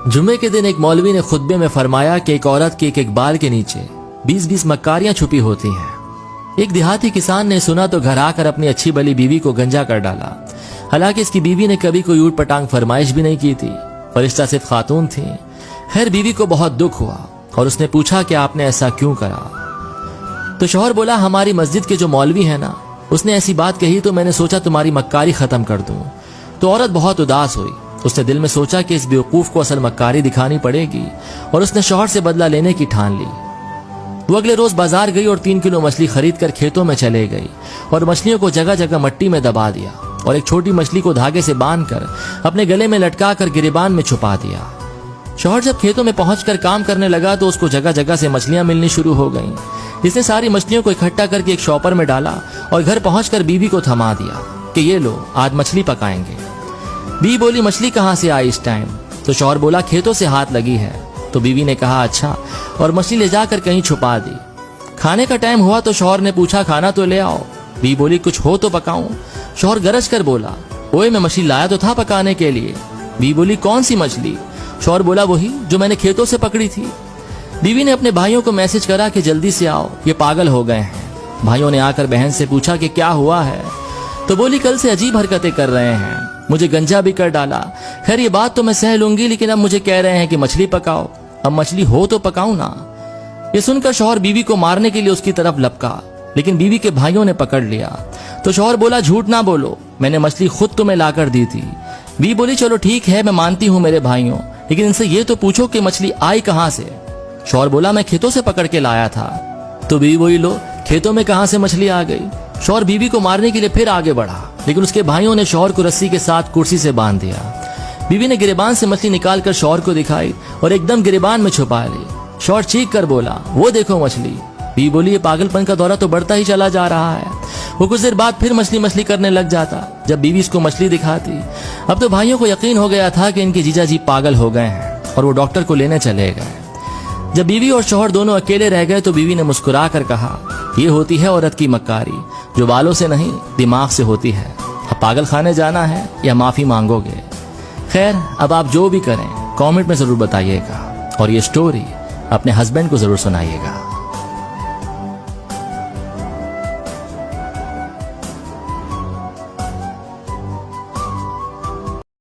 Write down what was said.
जुम्मे के दिन एक मौलवी ने खुतबे में फरमाया कि एक औरत के एक बाल के नीचे 20-20 मक्कारियां छुपी होती हैं। एक देहाती किसान ने सुना तो घर आकर अपनी अच्छी भली बीवी को गंजा कर डाला। हालांकि इसकी बीवी ने कभी कोई ऊट पटांग फरमाइश भी नहीं की थी, फरिश्ता सिर्फ खातून थी। खैर बीवी को बहुत दुख हुआ और उसने पूछा कि आपने ऐसा क्यों करा। तो शौहर बोला, हमारी मस्जिद के जो मौलवी है ना, उसने ऐसी बात कही तो मैंने सोचा तुम्हारी मक्कारी खत्म कर दूं। तो औरत बहुत उदास हुई। उसने दिल में सोचा कि इस बेवकूफ को असल मक्कारी दिखानी पड़ेगी और उसने शौहर से बदला लेने की ठान ली। वो अगले रोज बाजार गई और 3 किलो मछली खरीद कर खेतों में चले गई और मछलियों को जगह जगह मट्टी में दबा दिया और एक छोटी मछली को धागे से बांधकर अपने गले में लटका कर गिरेबान में छुपा दिया। शौहर जब खेतों में पहुंचकर काम करने लगा तो उसको जगह जगह से मछलियां मिलनी शुरू हो गईं। इसने सारी मछलियों को इकट्ठा करके एक शॉपर में डाला और घर पहुंचकर बीवी को थमा दिया कि ये लो, आज मछली पकाएंगे। बीवी बोली, मछली कहां से आई इस टाइम? तो शौहर बोला, खेतों से हाथ लगी है। तो बीवी ने कहा, अच्छा, और मछली ले जाकर कहीं छुपा दी। खाने का टाइम हुआ तो शौहर ने पूछा, खाना तो ले आओ। बीवी बोली, कुछ हो तो पकाऊं। शौहर गरज कर बोला, ओए मैं मछली लाया तो था पकाने के लिए। बीवी बोली, कौन सी मछली? शौहर बोला, वही जो मैंने खेतों से पकड़ी थी। बीवी ने अपने भाइयों को मैसेज करा कि जल्दी से आओ, ये पागल हो गए हैं। भाइयों ने आकर बहन से पूछा कि क्या हुआ है। तो बोली, कल से अजीब हरकतें कर रहे हैं, मुझे गंजा भी कर डाला। खैर ये बात तो मैं सह लूंगी, लेकिन अब मुझे कह रहे हैं कि मछली पकाओ। अब मछली हो तो पकाऊं ना। ये सुनकर शौहर बीवी को मारने के लिए उसकी तरफ लपका, लेकिन बीवी के भाइयों ने पकड़ लिया। तो शौहर बोला, झूठ ना बोलो, मैंने मछली खुद तुम्हें लाकर दी थी। बीवी बोली, चलो ठीक है, मैं मानती हूँ मेरे भाइयों, लेकिन इनसे ये तो पूछो कि मछली आई कहां से। शौहर बोला, मैं खेतों से पकड़ के लाया था। तो बीवी बोली, लो, खेतों में कहां से मछली आ गई? शौहर बीवी को मारने के लिए फिर आगे बढ़ा, लेकिन उसके भाइयों ने शौहर को रस्सी के साथ कुर्सी से बांध दिया। बीवी ने गिरेबान से मछली निकालकर शौहर को दिखाई और एकदम गिरेबान में छुपा ली। शौहर चीख कर बोला, वो देखो मछली। बीवी बोली, ये पागलपन का दौरा तो बढ़ता ही चला जा रहा है। वो कुछ देर बाद फिर मछली मछली करने लग जाता जब बीवी इसको मछली दिखाती। अब तो भाइयों को यकीन हो गया था कि इनके जीजा जी पागल हो गए हैं और वो डॉक्टर को लेने चले गए। जब बीवी और शौहर दोनों अकेले रह गए तो बीवी ने मुस्कुरा कर कहा, ये होती है औरत की मक्कारी, जो बालों से नहीं दिमाग से होती है। अब पागल खाने जाना है या माफी मांगोगे? खैर, अब आप जो भी करें कमेंट में जरूर बताइएगा और ये स्टोरी अपने हस्बैंड को जरूर सुनाइएगा।